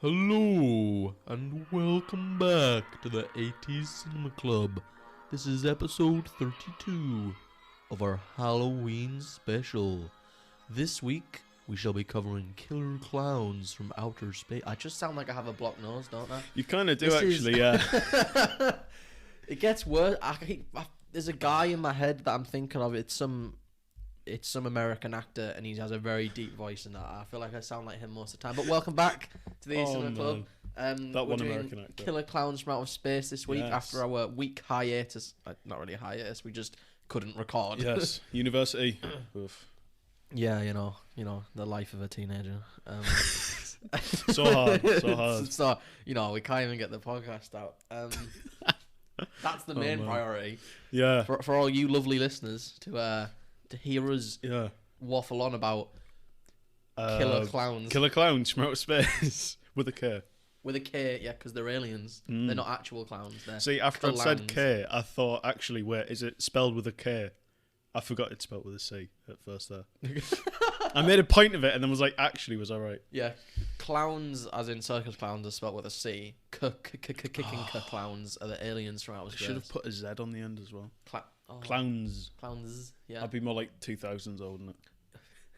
Hello, and welcome back to the 80s Cinema Club. This is episode 32 of our Halloween special. This week, we shall be covering Killer Klowns from Outer Space. I just sound like I have a blocked nose, don't I? You kind of do, actually, yeah. It gets worse. There's a guy in my head that I'm thinking of. It's some American actor, and he has a very deep voice in that. I feel like I sound like him most of the time. But welcome back to the Cinema Club. That one American actor. Killer Klowns from Outer Space this week, yes. after our week hiatus. Not really a hiatus, we just couldn't record. Yes, university. Oof. Yeah, you know, the life of a teenager. So hard. So, we can't even get the podcast out. That's the main priority. Yeah. For all you lovely listeners to hear us waffle on about Killer Klowns. Killer Klowns from Outer Space. With a K. With a K, yeah, because they're aliens. They're not actual clowns. See, after I said K, I thought, actually, wait, is it spelled with a K? I forgot it's spelled with a C at first there. I made a point of it and then was like, actually, was I right? Yeah. Clowns, as in circus clowns, are spelled with a C. Kicking clowns are the aliens from outer space. I should have put a Z on the end as well. Clowns. Clowns, yeah. I'd be more like 2000s old, wouldn't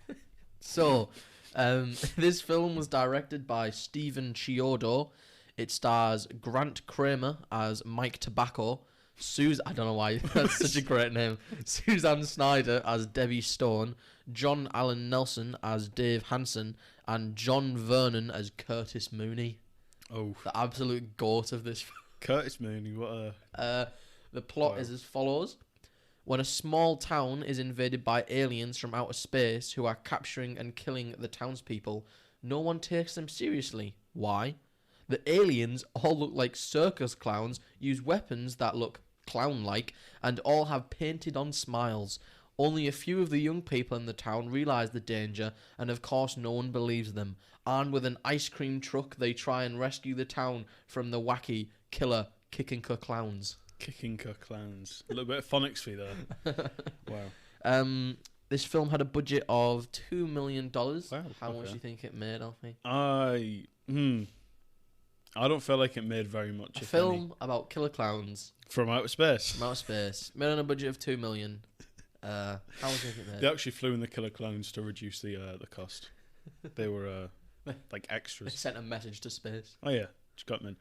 it? So, this film was directed by Stephen Chiodo. It stars Grant Kramer as Mike Tobacco. I don't know why that's such a great name. Suzanne Snyder as Debbie Stone, John Allen Nelson as Dave Hansen, and John Vernon as Curtis Mooney. Oh, the absolute goat of this film. Curtis Mooney, what a... The plot is as follows. When a small town is invaded by aliens from outer space who are capturing and killing the townspeople, no one takes them seriously. Why? The aliens all look like circus clowns, use weapons that look clown-like, and all have painted-on smiles. Only a few of the young people in the town realise the danger, and of course no one believes them. Armed with an ice cream truck, they try and rescue the town from the wacky, killer, kicking clowns. Kicking clowns. A little bit of phonics for you there. Wow. This film had a budget of $2 million. Wow. How much do you think it made, Alfie? I don't feel like it made very much. A film about killer clowns from outer space. From outer space. Made on a budget of $2 million. How much do you think it made? They actually flew in the killer clowns to reduce the cost. They were like extras. They sent a message to space. Oh yeah, just got them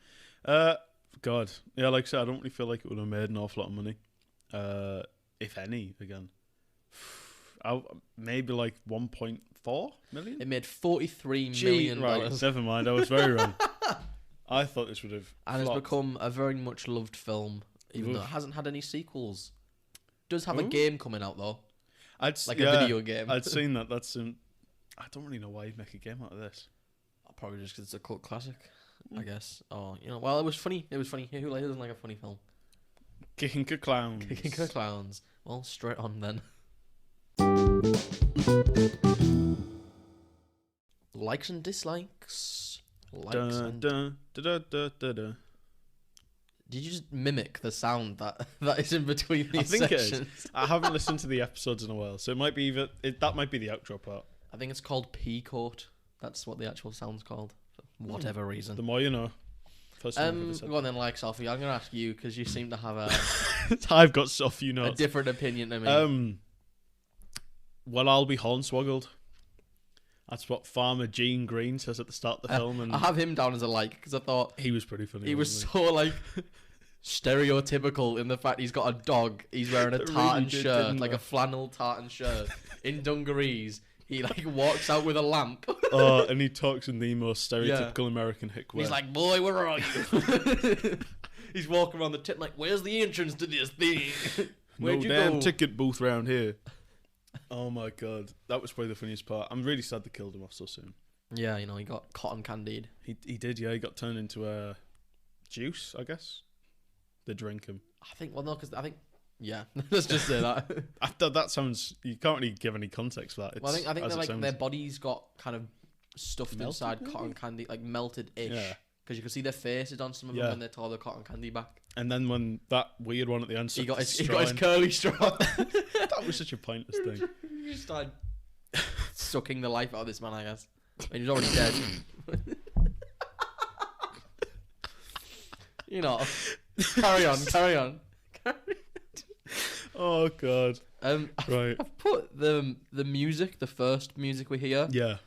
in. God, yeah, like I said, I don't really feel like it would have made an awful lot of money, if any. Again, maybe like 1.4 million. It made $43 million. Right, never mind. I was very wrong. I thought this would have and it's become a very much loved film, even though it hasn't had any sequels. It does have a game coming out though, a video game. I'd seen that. That's I don't really know why you'd make a game out of this. Probably just because it's a cult classic, I guess. Or well, it was funny. Who doesn't like a funny film? Kicking clowns. Kicking clowns. Well, straight on then. Likes and dislikes. Did you just mimic the sound that is in between these sections? It is. I haven't listened to the episodes in a while, so it might be that might be the outro part. I think it's called P-Court. That's what the actual sound's called, for whatever reason. The more you know. Go on then, Sophie. I'm going to ask you, because you seem to have I've got stuff you know. A different opinion to me. Well, I'll be hornswoggled. That's what Farmer Gene Green says at the start of the film. And I have him down as a like, because I thought... He was pretty funny. He was so, stereotypical in the fact he's got a dog. He's wearing a tartan shirt, like a flannel tartan shirt, in dungarees. He, walks out with a lamp. And he talks in the most stereotypical American hick way. He's like, boy, where are you? He's walking around the tip like, where's the entrance to this thing? Where'd you damn go? Ticket booth round here. Oh my god, that was probably the funniest part. I'm really sad they killed him off so soon. Yeah, he got cotton candied. He did, yeah. He got turned into a juice, I guess. They drink him. Yeah, let's just say that. After that sounds, you can't really give any context for that. Well, I think their bodies got kind of stuffed inside cotton candy, like melted-ish. Yeah. Because you could see their faces on some of them when they tore the cotton candy back. And then when that weird one at the end, he got his curly straw. That was such a pointless thing. You started sucking the life out of this man, I guess. I mean, he's already dead. You know. Carry on. Oh god. Right. I've put the music, the first music we hear. Yeah.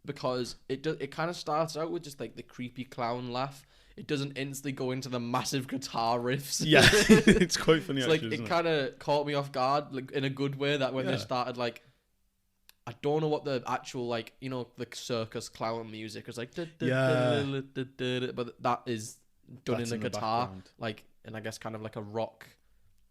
Because it kind of starts out with just like the creepy clown laugh. It doesn't instantly go into the massive guitar riffs. Yeah. It's quite funny It's actually. like it kind of caught me off guard, like in a good way. That when they started like, I don't know what the actual like, you know, the circus clown music is like. But that is done in the guitar, background. like, and I guess kind of like a rock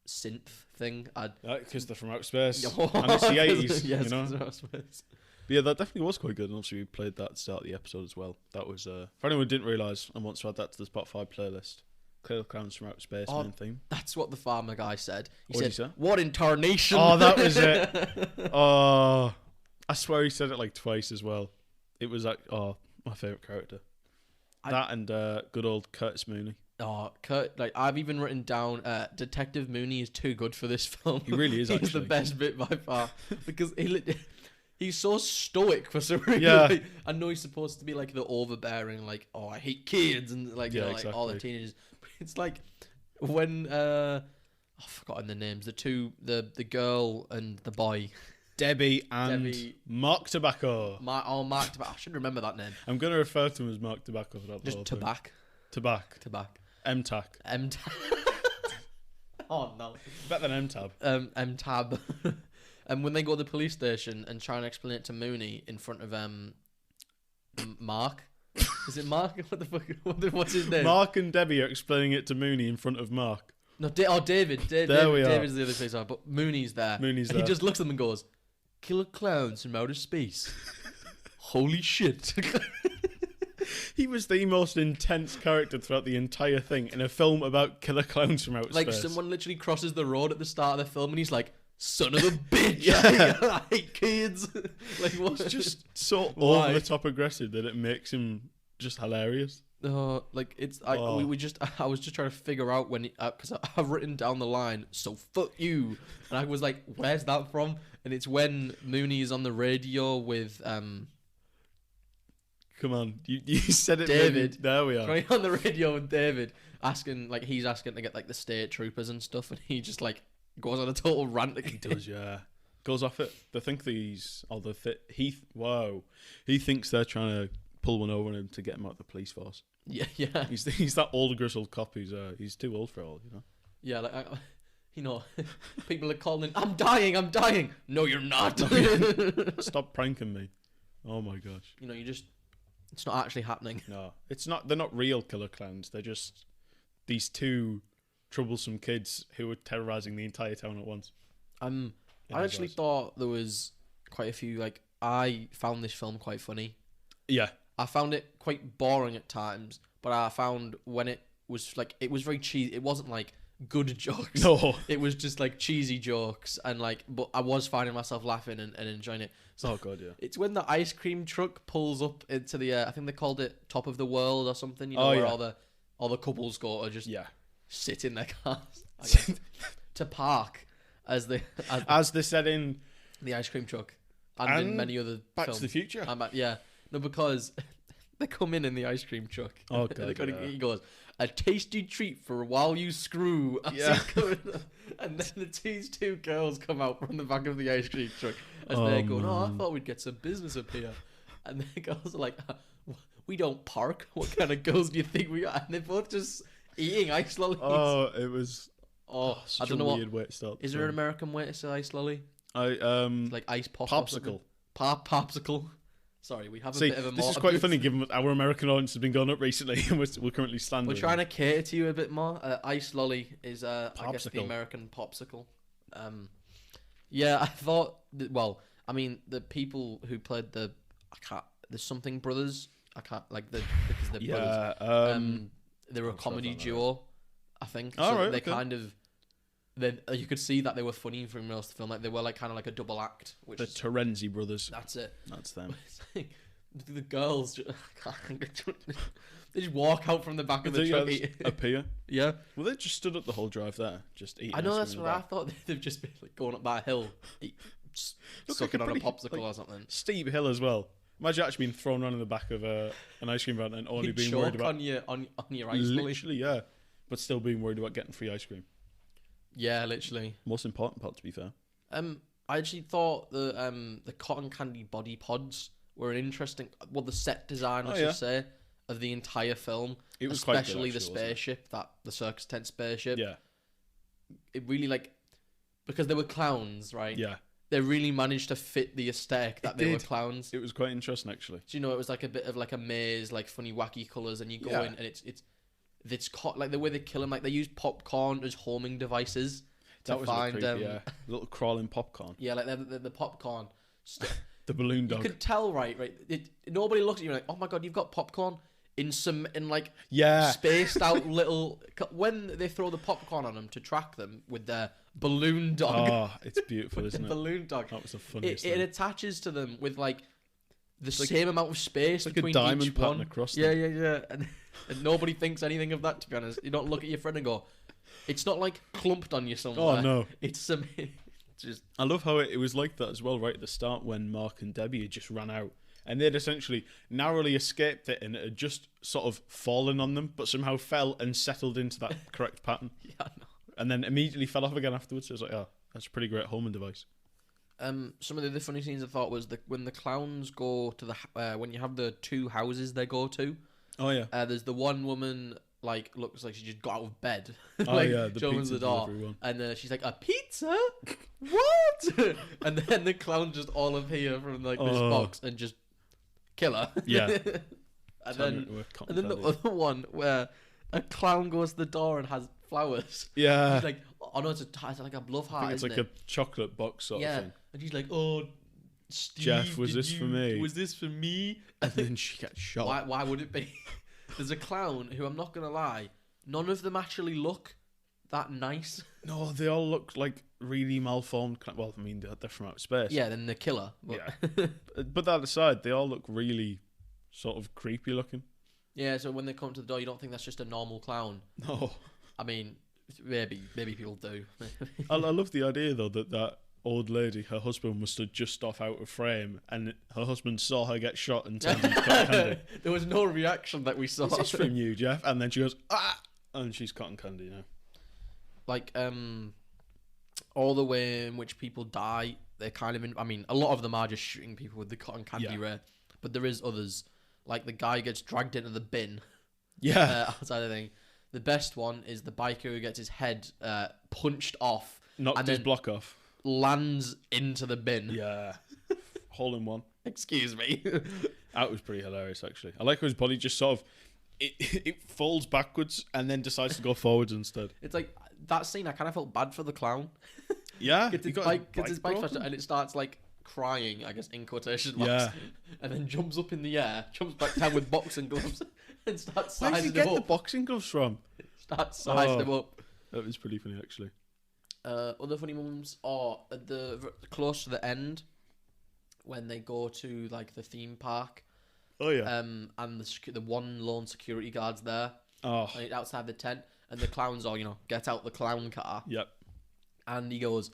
synth thing. Because they're from outer space. And it's the 80s, yes, you know? it's outer space. But yeah, that definitely was quite good. And obviously we played that at the start of the episode as well. That was, for anyone who didn't realise and wants to add that to the Spotify playlist, Killer Klowns from Outer Space main theme. That's what the farmer guy said. What did he say? What in tarnation? Oh, that was it. Oh, I swear he said it like twice as well. It was like, my favourite character. That and good old Curtis Mooney. Oh, Kurt! Like I've even written down, Detective Mooney is too good for this film. He really is. He's the best bit by far because he's so stoic for some reason. Yeah. Like, I know he's supposed to be like the overbearing, like, oh, I hate kids and like, you know, like all the teenagers. But it's like when I've forgotten the names. The girl and the boy. Debbie and Mark Tobacco. Mark Tobacco. I should remember that name. I'm going to refer to him as Mark Tobacco for that. Just Tobacco. Tobacco. M-Tac. M-Tab. Oh no. Better than M-Tab. M-Tab. And when they go to the police station and try and explain it to Mooney in front of Mark. Is it Mark? What the fuck? What's his name? Mark and Debbie are explaining it to Mooney in front of Mark. No, David. There we are. David's the other place, but Mooney's there. Mooney's and there. He just looks at them and goes, "Killer Klowns from outer space." Holy shit. He was the most intense character throughout the entire thing in a film about killer clowns from outer like space. someone literally crosses the road at the start of the film and he's like, "Son of a bitch, Yeah. I hate kids." Like what? It's just so Why? over the top aggressive that it makes him just hilarious. Like it's I was just trying to figure out when because I've written down the line, "So fuck you," and I was like, "Where's that from?" And it's when Mooney is on the radio with Come on, you said it, David. There we are. Right on the radio with David he's asking to get like the state troopers and stuff, and he just like goes on a total rant. He does, yeah. Goes off it. They think he thinks they're trying to pull one over on him to get him out of the police force. Yeah. He's that old grizzled cop he's too old for it all, you know. Yeah, like people are calling, I'm dying. No, you're not. Stop pranking me. Oh my gosh. It's not actually happening. No, it's not. They're not real killer clowns. They're just these two troublesome kids who were terrorizing the entire town at once. I actually thought there was quite a few. Like, I found this film quite funny. Yeah, I found it quite boring at times, but I found when it was like, it was very cheesy. It wasn't like good jokes. No, it was just like cheesy jokes, and like, but I was finding myself laughing and enjoying it. So oh god, yeah. It's when the ice cream truck pulls up into the I think they called it Top of the World or something. Where all the couples go to just sit in their cars to park as they said in the ice cream truck and in many other Back films. to the Future. No, because they come in the ice cream truck. Oh god, He goes, "A tasty treat for while you screw." Yeah. And then these two girls come out from the back of the ice cream truck as they're going, man. "Oh, I thought we'd get some business up here." And the girls are like, "We don't park. What kind of girls do you think we are?" And they're both just eating ice lollies. Oh, it was I don't a know weird way to start. Is there an American way to say ice lolly? Like ice pop popsicle. Popsicle. Sorry, we have a See, bit of a this is quite funny given our American audience has been going up recently and we're currently slandering. We're trying to cater to you a bit more. Ice lolly is, I guess, the Popsicle. American popsicle. Yeah, I thought, the people who played the something brothers, because they're brothers. They were a comedy duo, I think. Oh, right, they okay. kind of, you could see that they were funny from most of the film. Like they were like kind of like a double act. Which The Terenzi brothers. That's it. That's them. It's like, the girls they just walk out from the back of the truck. Appear. Yeah. Well, they just stood up the whole drive there, just eating. I know, ice that's cream what in I the back. thought. They've just been like going up that hill, Look sucking like on a pretty, popsicle like, or something. Steep hill as well. Imagine actually being thrown around in the back of an ice cream van and only You'd being choke worried about on your ice cream. literally, yeah, but still being worried about getting free ice cream. Yeah, literally. Most important part, to be fair. I actually thought the cotton candy body pods were an interesting. Well, the set design, I should say, of the entire film. It was especially quite good, the spaceship, the circus tent spaceship. Yeah. It really because they were clowns, right? Yeah. They really managed to fit the aesthetic that they were clowns. It was quite interesting, actually. So, it was like a bit of like a maze, like funny, wacky colours, and you go in, and it's like the way they kill them, like they use popcorn as homing devices to find creepy, little crawling popcorn. Yeah, like the popcorn. The balloon dog. You could tell, right? Nobody looks at you like, oh my god, you've got popcorn in spaced out little. When they throw the popcorn on them to track them with their balloon dog. Oh, it's beautiful, isn't it? Balloon dog. That was the funniest thing. It attaches to them with the same amount of space like between a diamond each pattern one. Across them. Yeah. And nobody thinks anything of that, to be honest. You don't look at your friend and go, it's not like clumped on you somewhere. Oh no, it's some. Just. I love how it was like that as well, right at the start when Mark and Debbie had just ran out. And they'd essentially narrowly escaped it and it had just sort of fallen on them, but somehow fell and settled into that correct pattern. Yeah, I know. And then immediately fell off again afterwards. So it was like, oh, that's a pretty great homing device. Some of the other funny scenes I thought was when the clowns go to when you have the two houses they go to. Oh, yeah. There's the one woman, looks like she just got out of bed. Oh, yeah, the she opens pizza the door. one. And she's like, a pizza? What? And then the clowns just all appear from, this box and just kill her. Yeah. and then the other one where a clown goes to the door and has flowers. Yeah. She's like, oh no, it's like a love heart. It's like a chocolate box sort of thing. And she's like, oh, Steve, Jeff, was this for me? Was this for me? And then she gets shot. Why would it be? There's a clown who, I'm not going to lie, none of them actually look that nice. No, they all look like really malformed. Well, I mean, they're from outer space. Yeah, then the killer. Yeah. But that aside, they all look really sort of creepy looking. Yeah, so when they come to the door, you don't think that's just a normal clown. No. I mean, maybe people do. I love the idea, though, that old lady, her husband was stood just off out of frame, and her husband saw her get shot and turned into cotton candy. There was no reaction that we saw. Is this from you, Jeff? And then she goes, ah! And she's cotton candy, all the way in which people die, they're kind of a lot of them are just shooting people with the cotton candy ray, but there is others. Like the guy gets dragged into the bin. Yeah. Outside the thing. The best one is the biker who gets his head punched off. Knocked his block off. Lands into the bin. Yeah. Hole in one. Excuse me. That was pretty hilarious, actually. I like how his body just sort of it falls backwards and then decides to go forwards instead. It's like that scene. I kind of felt bad for the clown. Yeah. Gets his bike smashed and it starts crying, I guess, in quotation marks. Yeah. And then jumps up in the air, jumps back down with boxing gloves, and starts sizing Where did he get the boxing gloves from? Starts sizing them up. That was pretty funny, actually. Other funny moments are close to the end when they go to the theme park. Oh yeah. And the one lone security guard's there. Oh. Outside the tent, and the clowns are get out the clown car. Yep. And he goes,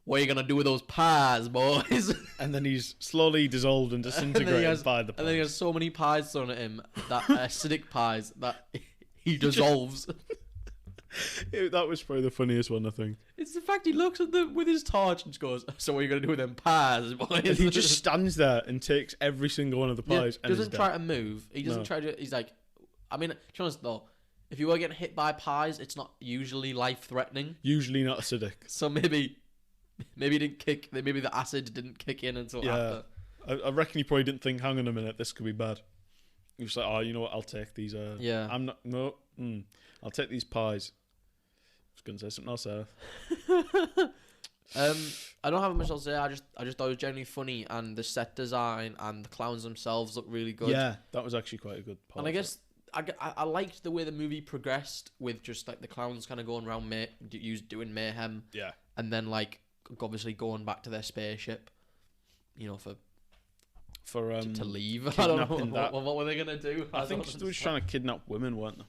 what are you gonna do with those pies, boys? And then he's slowly dissolved and disintegrated by the pies. And then he has so many pies thrown at him, that acidic pies, that he dissolves. That was probably the funniest one, I think. It's the fact he looks at them with his torch and just goes, so what are you going to do with them pies, boys? And he just stands there and takes every single one of the pies. Yeah, doesn't try to move. He doesn't try to... He's like... I mean, to be honest, though, if you were getting hit by pies, it's not usually life-threatening. Usually not acidic. So maybe he didn't kick... Maybe the acid didn't kick in until after. I reckon he probably didn't think, hang on a minute, this could be bad. He was like, oh, you know what, I'll take these... yeah. I'm not... No. I'll take these pies. I was going to say something else, I don't have much else to say. I just thought it was generally funny, and the set design and the clowns themselves look really good. Yeah, that was actually quite a good part. And I guess I liked the way the movie progressed with just the clowns kind of going around doing mayhem. Yeah. And then obviously going back to their spaceship, to leave. I don't know what were they gonna do. I think they were trying to kidnap women, weren't they?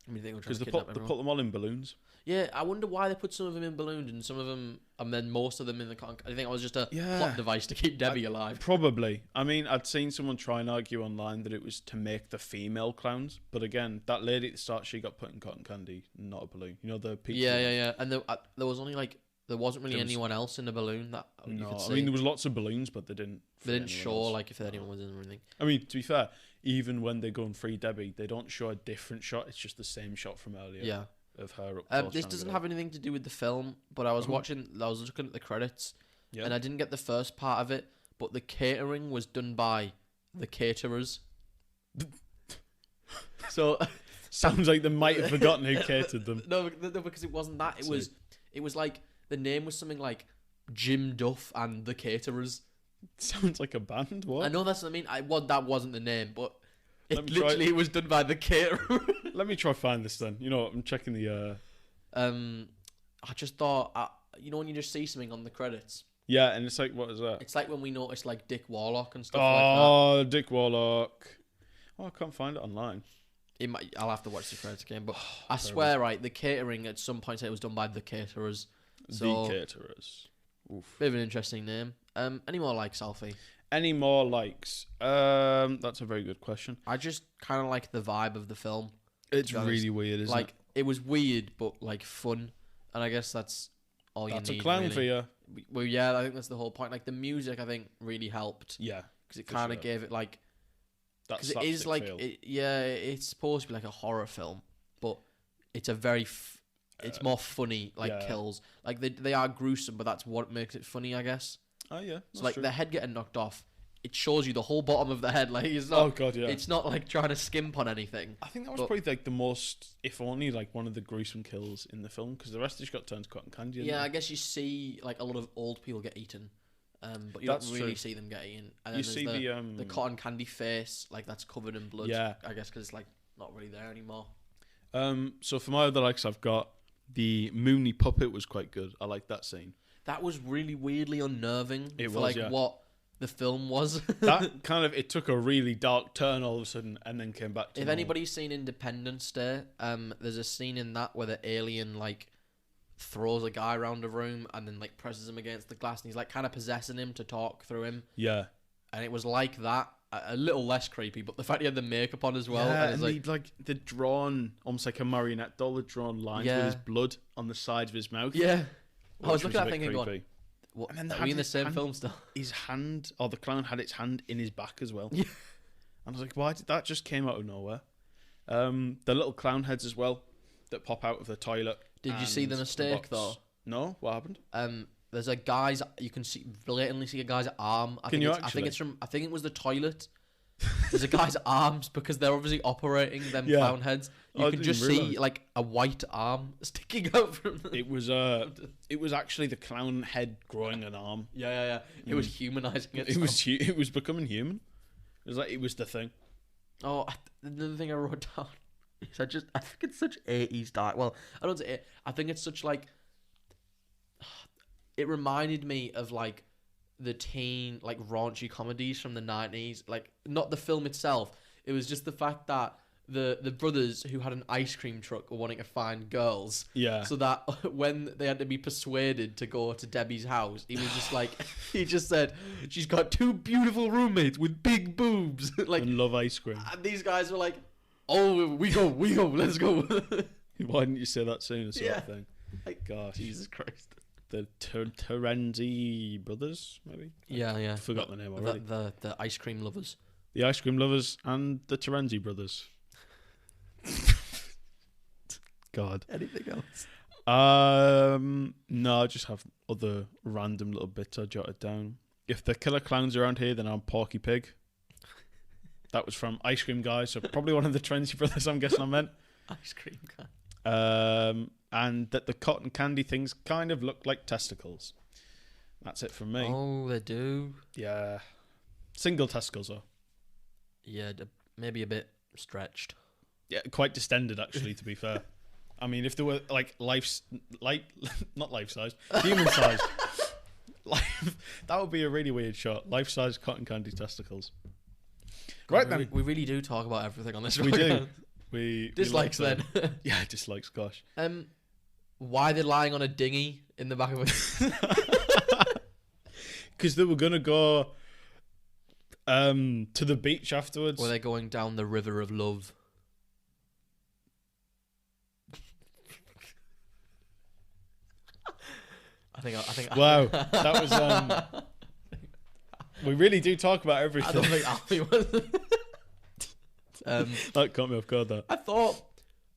I mean, they were trying Because to they kidnap put everyone. them all in balloons. Yeah, I wonder why they put some of them in balloons and some of them, and then most of them in the cotton. I think it was just a Yeah. plot device to keep Debbie alive. Probably. I mean, I'd seen someone try and argue online that it was to make the female clowns, but again, that lady at the start, she got put in cotton candy, not a balloon. You know the pizza. Yeah. And there was only like there wasn't really There was- anyone else in the balloon that you No, could see. I mean there was lots of balloons, but they didn't. They didn't fit show anyone else. like if anyone was in or anything. I mean, to be fair, even when they go and free Debbie, they don't show a different shot. It's just the same shot from earlier. Yeah. Of her up close. This doesn't have anything to do with the film, but I was watching. I was looking at the credits, Yeah. and I didn't get the first part of it. But the catering was done by the caterers. So Sounds like they might have forgotten who catered them. no, because it wasn't that. It was like the name was something like Jim Duff and the Caterers. Sounds like a band. What? I know that's what I mean. that wasn't the name, but Let me it was done by the caterer. Let me try find this then. You know what? I'm checking the. I just thought, when you just see something on the credits, Yeah, and it's like, what is that? it's like when we noticed like Dick Warlock and stuff like Oh, Dick Warlock. Oh, I can't find it online. that. I'll have to watch the credits again, but I swear, right, the catering at some point said it was done by the caterers. So, The Caterers. Oof. bit of an interesting name. Any more likes, Alfie? Any more likes? That's a very good question. I just kind of like the vibe of the film. It's be honest. really weird, isn't Like it was weird, but like fun, and I guess that's all it? That's you need. a clown really. for you. Well, yeah, I think that's the whole point. Like the music, I think really helped Yeah. because it for kind of sure. gave it like That's because it is like it's supposed to be like a horror film, but it's a very it's more funny yeah. kills. Like they are gruesome, but that's what makes it funny, I guess. Oh yeah. So like the head getting knocked off, it shows you the whole bottom of the head. Like it's not. Oh god, yeah. It's not like trying to skimp on anything. I think that was but- probably like the most, if only like one of the gruesome kills in the film, because the rest just got turned to cotton candy. didn't Yeah, they? I guess you see like a lot of old people get eaten, but you That's don't really true. see them get eaten. And then You there's see the cotton candy face, like that's covered in blood. Yeah. I guess because it's like not really there anymore. So for my other likes, I've got the Mooney puppet was quite good. I like that scene. That was really weirdly unnerving. It for was, like yeah. what the film was. That kind of, it took a really dark turn all of a sudden, and then came back to. If normal. anybody's seen Independence Day, there's a scene in that where the alien like throws a guy around a room and then like presses him against the glass, and he's like kind of possessing him to talk through him. Yeah. And it was like that, a little less creepy, but the fact he had the makeup on as well, Yeah, and it's and the drawn, almost like a marionette doll, the drawn lines Yeah. with his blood on the sides of his mouth. yeah. I was which looking a at that bit thing and going, creepy. what, And then they are had we in the his same hand- film still? His hand, or the clown had its hand in his back as well. Yeah. And I was like, why did that just came out of nowhere? The little clown heads as well that pop out of the toilet. Did you see and the mistake box. though? No, what happened? There's a guy's, you can see blatantly see a guy's arm. I think it was the toilet. There's a guy's arms because they're obviously operating them Yeah. clown heads. You I can didn't just see realise. like a white arm sticking out from them. It was actually the clown head growing an arm. Yeah. It was humanizing it. It was becoming human. It was like it was the thing. Oh, another thing I wrote down is I think it's such 80s style. Well, I don't say it. I think it's such like. It reminded me of like the teen like raunchy comedies from the 90s. Like not the film itself. It was just the fact that the brothers who had an ice cream truck were wanting to find girls. Yeah. So that when they had to be persuaded to go to Debbie's house, he was just like, he just said, she's got two beautiful roommates with big boobs. Like, And love ice cream. and these guys were like, oh, we go, let's go. Why didn't you say that sooner? Sort Yeah. of thing. Like, Gosh. Jesus Christ. The Terenzi brothers, maybe. Yeah. I forgot the name already. The ice cream lovers. The ice cream lovers and the Terenzi brothers. God. Anything else? No, I just have other random little bits I jotted down. If the Killer Klowns are around here, then I'm Porky Pig. That was from Ice Cream Guy, so probably one of the Terenzi brothers. I'm guessing I meant. Ice cream guy. And that the cotton candy things kind of look like testicles. That's it from me. Oh, they do. Yeah, single testicles though. Yeah, maybe a bit stretched. Yeah, quite distended actually. To be fair, I mean, if they were like not life size, human sized, that would be a really weird shot. Life size cotton candy testicles. God, Right then, we really do talk about everything on this. we do. We Dislikes like then. them. Yeah, dislikes. Gosh. Why are they lying on a dinghy in the back of it? Because they were gonna go to the beach afterwards. Were they going down the river of love? I think. Wow, that was. We really do talk about everything. I don't think Alfie was. That caught me off guard. That I thought,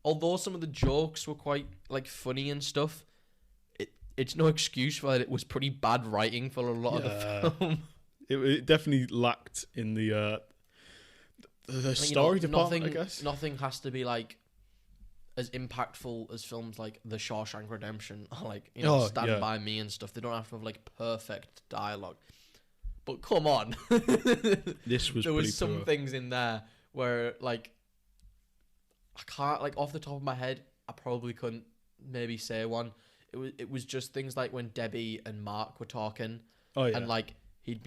although some of the jokes were quite like funny and stuff, it's no excuse for it. It was pretty bad writing for a lot of the film. it definitely lacked in the story department. I guess nothing has to be like as impactful as films like The Shawshank Redemption or like Stand By Me and stuff. They don't have to have like perfect dialogue. But come on, this was there was some poor. things in there where like I can't like off the top of my head. I probably couldn't maybe say one. It was just things like when Debbie and Mark were talking, and like he'd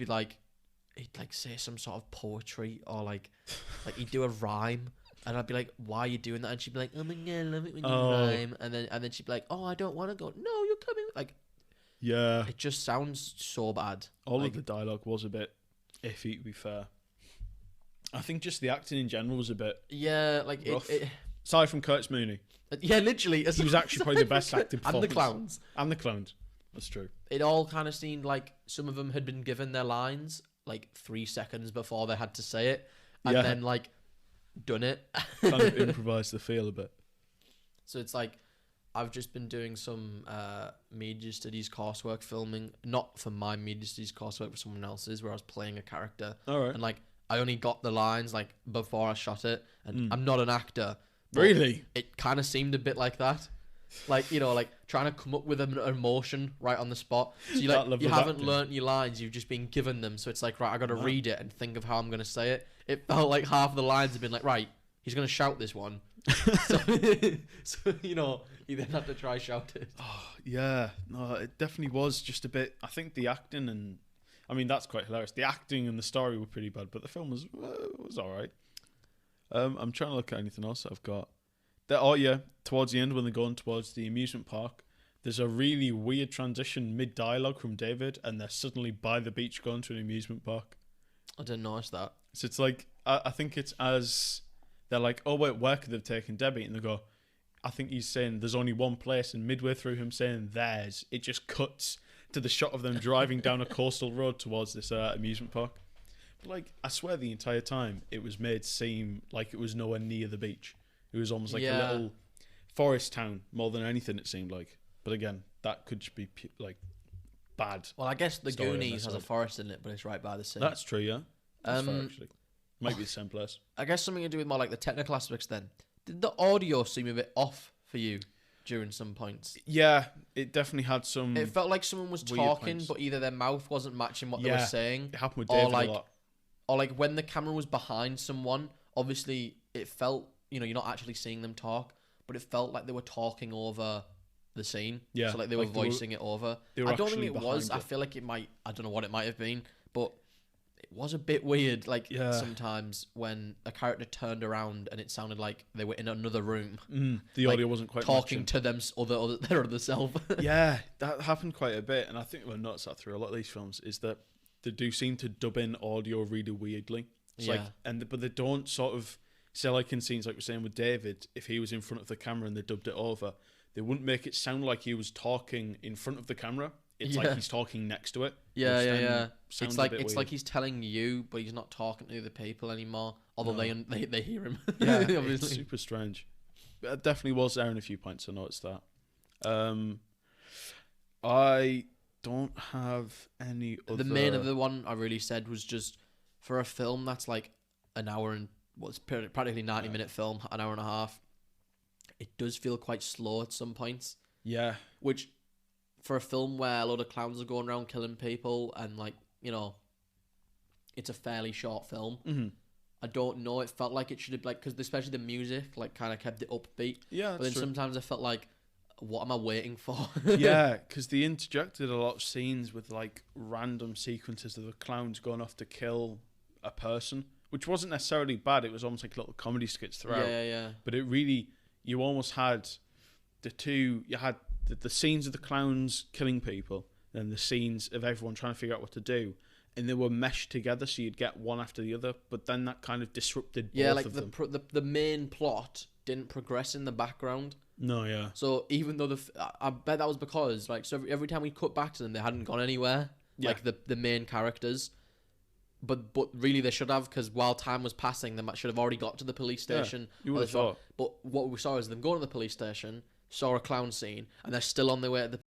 say some sort of poetry or like he'd do a rhyme, and I'd be like, "Why are you doing that?" And she'd be like, "Oh my god, I love it when you rhyme," and then she'd be like, "Oh, I don't want to go." No, you're coming. Like, yeah, it just sounds so bad. All of the dialogue was a bit iffy, to be fair. I think just the acting in general was a bit rough. Aside from Curtis Mooney. Yeah, literally. He was actually probably the best acting performance. And the clowns. That's true. It all kind of seemed like some of them had been given their lines like 3 seconds before they had to say it. And then like done it. Kind of improvised the feel a bit. So it's like, I've just been doing some media studies coursework filming. Not for my media studies coursework, for someone else's, where I was playing a character. All right. And like, I only got the lines like before I shot it. And I'm not an actor. Really? It kind of seemed a bit like that. Like, like trying to come up with an emotion right on the spot. So you haven't learnt your lines, you've just been given them. So it's like, right, I got to read it and think of how I'm going to say it. It felt like half of the lines have been like, right, he's going to shout this one. so you then have to try shout it. Oh, yeah. No, it definitely was just a bit. I think the acting and, I mean, that's quite hilarious. The acting and the story were pretty bad, but the film was all right. I'm trying to look at anything else that I've got. Towards the end when they're going towards the amusement park, there's a really weird transition mid-dialogue from David, and they're suddenly by the beach going to an amusement park. I didn't notice that. So it's like, I think it's as they're like, oh wait, where could they've taken Debbie? And they go, I think he's saying there's only one place, and midway through him saying theirs, it just cuts to the shot of them driving down a coastal road towards this amusement park. But like, I swear the entire time it was made seem like it was nowhere near the beach. It was almost like a little forest town more than anything, it seemed like. But again, that could just be like bad. Well, I guess the Goonies has a forest in it, but it's right by the sea. That's true, yeah. That's fair, actually. Might be the same place. I guess something to do with more like the technical aspects then. Did the audio seem a bit off for you during some points? Yeah, it definitely had some. It felt like someone was talking, points. but either their mouth wasn't matching what they were saying. It happened with David a lot. Or like when the camera was behind someone, obviously it felt, you're not actually seeing them talk, but it felt like they were talking over the scene. Yeah. So like they were voicing it over. I don't think it was. I feel like it might, I don't know what it might have been, but it was a bit weird. Like sometimes when a character turned around and it sounded like they were in another room. The audio wasn't quite talking matching. to them, their other self. Yeah, that happened quite a bit, and I think we're nuts that through a lot of these films is that they do seem to dub in audio really weirdly. It's but they don't sort of say, like in scenes like we're saying with David, if he was in front of the camera and they dubbed it over, they wouldn't make it sound like he was talking in front of the camera. It's like he's talking next to it. Yeah. It's like he's telling you, but he's not talking to the people anymore. Although they hear him. Yeah, obviously. It's super strange. But it definitely was there in a few points. I noticed that. I don't have any other. The main other one I really said was just for a film that's like an hour and it's practically 90-minute film, an hour and a half. It does feel quite slow at some points. Yeah. Which, for a film where a lot of clowns are going around killing people and like, it's a fairly short film. Mm-hmm. I don't know. It felt like it should have, like, because especially the music like kind of kept it upbeat. Yeah, but then sometimes I felt like, what am I waiting for? Yeah, because they interjected a lot of scenes with like random sequences of the clowns going off to kill a person which wasn't necessarily bad. It was almost like little comedy skits throughout. Yeah. But it really, you almost had you had the scenes of the clowns killing people and the scenes of everyone trying to figure out what to do. And they were meshed together, so you'd get one after the other. But then that kind of disrupted both of them. The main plot didn't progress in the background. No, yeah. So even though I bet that was because so every time we cut back to them, they hadn't gone anywhere. Yeah. Like the main characters. But really they should have, because while time was passing, they should have already got to the police station. Yeah, you would have thought. But what we saw is them go to the police station, saw a clown scene, and they're still on their way to the